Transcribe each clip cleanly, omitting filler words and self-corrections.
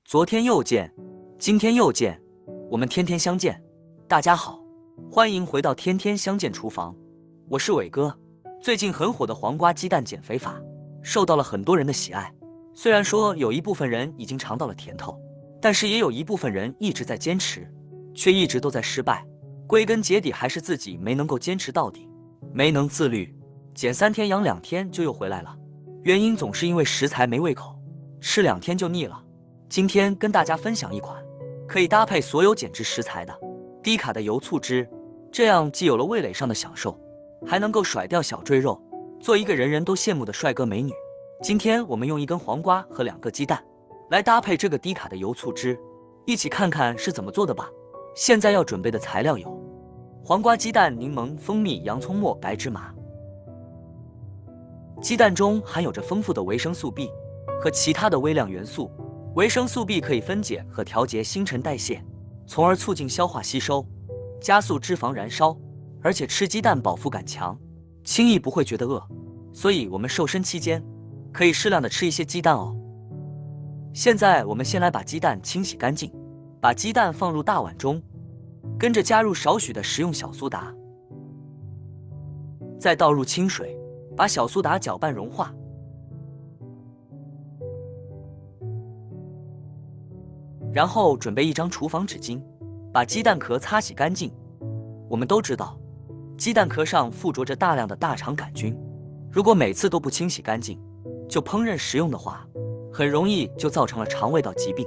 昨天又见，今天又见，我们天天相见。大家好，欢迎回到天天相见厨房，我是伟哥。最近很火的黄瓜鸡蛋减肥法，受到了很多人的喜爱。虽然说有一部分人已经尝到了甜头，但是也有一部分人一直在坚持，却一直都在失败。归根结底还是自己没能够坚持到底，没能自律，减3天养2天就又回来了。原因总是因为食材没胃口，吃2天就腻了。今天跟大家分享一款可以搭配所有减脂食材的低卡的油醋汁，这样既有了味蕾上的享受，还能够甩掉小赘肉，做一个人人都羡慕的帅哥美女。今天我们用1根黄瓜和2个鸡蛋来搭配这个低卡的油醋汁，一起看看是怎么做的吧。现在要准备的材料有黄瓜、鸡蛋、柠檬、蜂蜜、洋葱末、白芝麻。鸡蛋中含有着丰富的维生素 B 和其他的微量元素，维生素 B 可以分解和调节新陈代谢，从而促进消化吸收，加速脂肪燃烧，而且吃鸡蛋饱腹感强，轻易不会觉得饿，所以我们瘦身期间可以适量的吃一些鸡蛋哦。现在我们先来把鸡蛋清洗干净，把鸡蛋放入大碗中，跟着加入少许的食用小苏打，再倒入清水，把小苏打搅拌融化。然后准备1张厨房纸巾，把鸡蛋壳擦洗干净。我们都知道，鸡蛋壳上附着着大量的大肠杆菌，如果每次都不清洗干净就烹饪食用的话，很容易就造成了肠胃道疾病，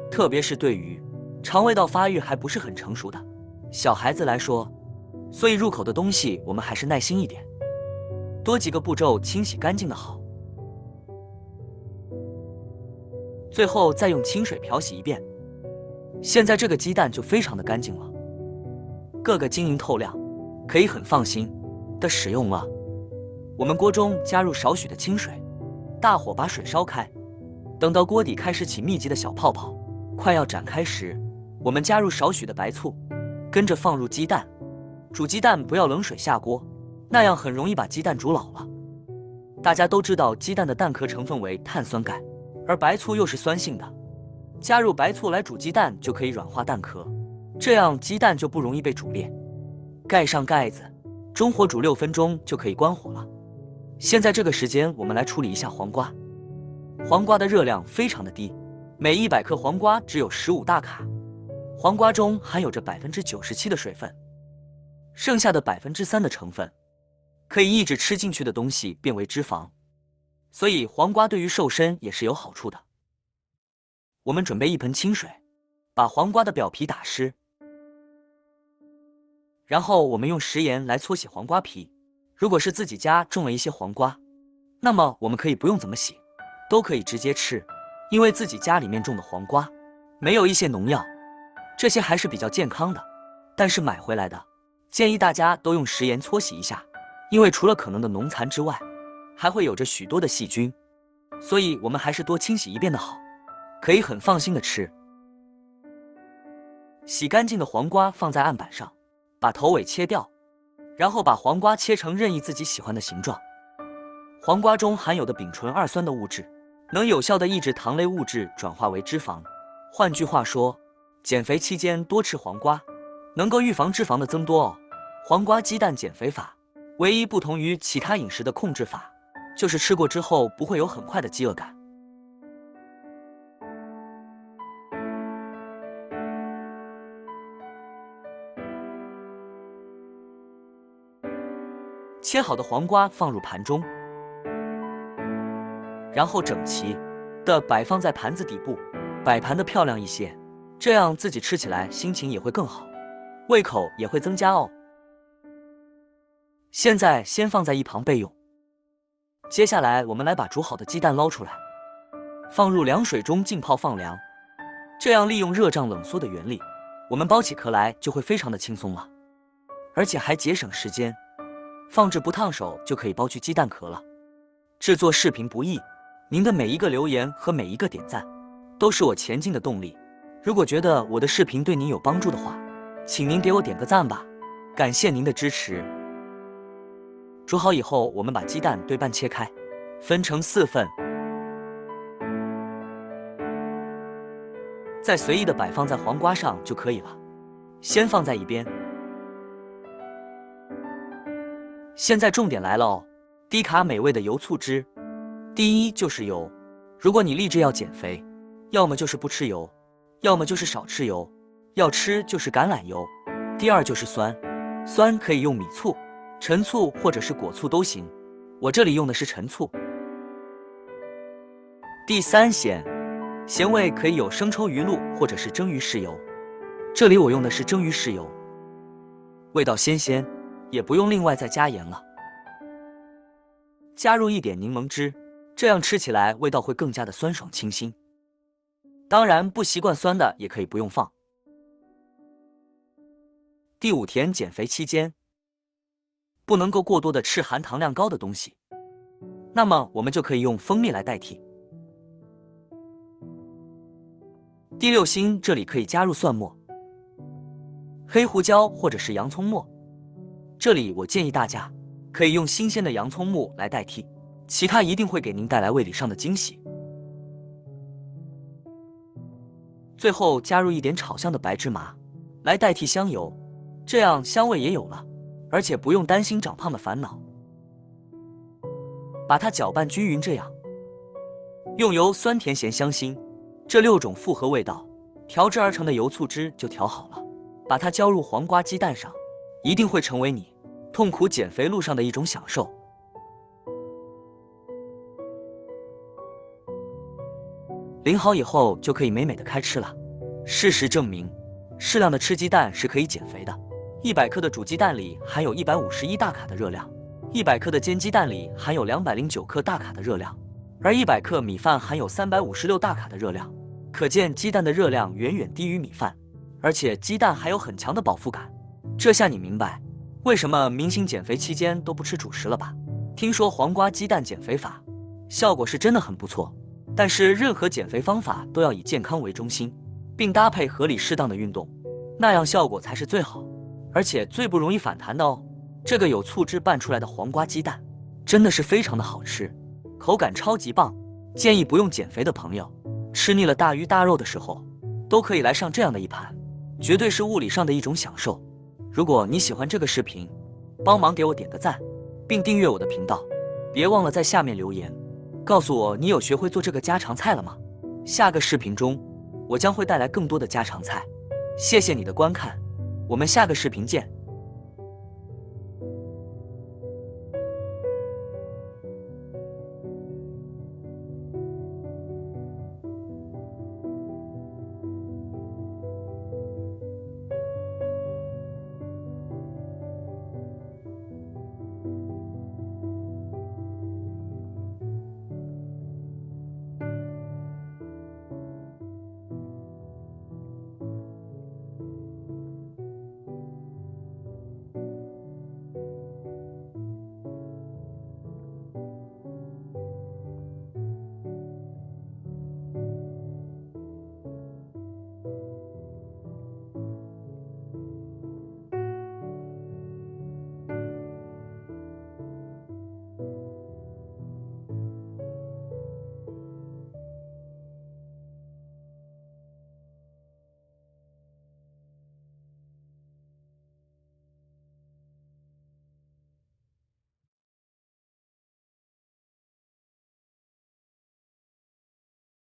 特别是对于肠胃道发育还不是很成熟的小孩子来说，所以入口的东西我们还是耐心一点，多几个步骤清洗干净的好。最后再用清水漂洗一遍，现在这个鸡蛋就非常的干净了，各个晶莹透亮，可以很放心的使用了。我们锅中加入少许的清水，大火把水烧开，等到锅底开始起密集的小泡泡，快要展开时，我们加入少许的白醋，跟着放入鸡蛋。煮鸡蛋不要冷水下锅，那样很容易把鸡蛋煮老了。大家都知道鸡蛋的蛋壳成分为碳酸钙，而白醋又是酸性的，加入白醋来煮鸡蛋就可以软化蛋壳，这样鸡蛋就不容易被煮裂。盖上盖子，中火煮6分钟就可以关火了。现在这个时间我们来处理一下黄瓜。黄瓜的热量非常的低，每100克黄瓜只有15大卡，黄瓜中含有着97%的水分，剩下的3%的成分可以抑制吃进去的东西变为脂肪，所以黄瓜对于瘦身也是有好处的。我们准备1盆清水，把黄瓜的表皮打湿，然后我们用食盐来搓洗黄瓜皮。如果是自己家种了一些黄瓜，那么我们可以不用怎么洗，都可以直接吃，因为自己家里面种的黄瓜没有一些农药，这些还是比较健康的。但是买回来的建议大家都用食盐搓洗一下，因为除了可能的农残之外，还会有着许多的细菌，所以我们还是多清洗一遍的好，可以很放心的吃。洗干净的黄瓜放在案板上，把头尾切掉，然后把黄瓜切成任意自己喜欢的形状。黄瓜中含有的丙醇二酸的物质，能有效的抑制糖类物质转化为脂肪。换句话说，减肥期间多吃黄瓜，能够预防脂肪的增多哦。黄瓜鸡蛋减肥法唯一不同于其他饮食的控制法，就是吃过之后不会有很快的饥饿感。切好的黄瓜放入盘中，然后整齐的摆放在盘子底部，摆盘的漂亮一些，这样自己吃起来心情也会更好，胃口也会增加哦。现在先放在一旁备用。接下来我们来把煮好的鸡蛋捞出来，放入凉水中浸泡放凉，这样利用热胀冷缩的原理，我们剥起壳来就会非常的轻松了，而且还节省时间，放置不烫手就可以剥去鸡蛋壳了。制作视频不易，您的每一个留言和每一个点赞都是我前进的动力。如果觉得我的视频对您有帮助的话，请您给我点个赞吧，感谢您的支持。煮好以后，我们把鸡蛋对半切开，分成4份，再随意的摆放在黄瓜上就可以了，先放在一边。现在重点来了哦，低卡美味的油醋汁。第一就是油，如果你立志要减肥，要么就是不吃油，要么就是少吃油，要吃就是橄榄油。第二就是酸，酸可以用米醋、陈醋或者是果醋都行，我这里用的是陈醋。第三咸，咸味可以有生抽鱼露或者是蒸鱼豉油，这里我用的是蒸鱼豉油，味道鲜鲜，也不用另外再加盐了。加入一点柠檬汁，这样吃起来味道会更加的酸爽清新。当然不习惯酸的也可以不用放。第五天减肥期间，不能够过多的吃含糖量高的东西，那么我们就可以用蜂蜜来代替。第六星，这里可以加入蒜末、黑胡椒或者是洋葱末，这里我建议大家可以用新鲜的洋葱末来代替，其他一定会给您带来味理上的惊喜。最后加入一点炒香的白芝麻来代替香油，这样香味也有了，而且不用担心长胖的烦恼。把它搅拌均匀，这样用油、酸、甜、咸、香、辛这6种复合味道调制而成的油醋汁就调好了，把它浇入黄瓜鸡蛋上，一定会成为你痛苦减肥路上的一种享受。淋好以后就可以美美的开吃了。事实证明，适量的吃鸡蛋是可以减肥的。100克的煮鸡蛋里含有151大卡的热量，100克的煎鸡蛋里含有209克大卡的热量，而100克米饭含有356大卡的热量。可见鸡蛋的热量远远低于米饭，而且鸡蛋还有很强的饱腹感。这下你明白为什么明星减肥期间都不吃主食了吧？听说黄瓜鸡蛋减肥法效果是真的很不错，但是任何减肥方法都要以健康为中心，并搭配合理适当的运动，那样效果才是最好，而且最不容易反弹的哦。这个有醋汁拌出来的黄瓜鸡蛋真的是非常的好吃，口感超级棒，建议不用减肥的朋友吃腻了大鱼大肉的时候都可以来上这样的一盘，绝对是物理上的一种享受。如果你喜欢这个视频，帮忙给我点个赞，并订阅我的频道，别忘了在下面留言告诉我你有学会做这个家常菜了吗？下个视频中我将会带来更多的家常菜。谢谢你的观看，我们下个视频见。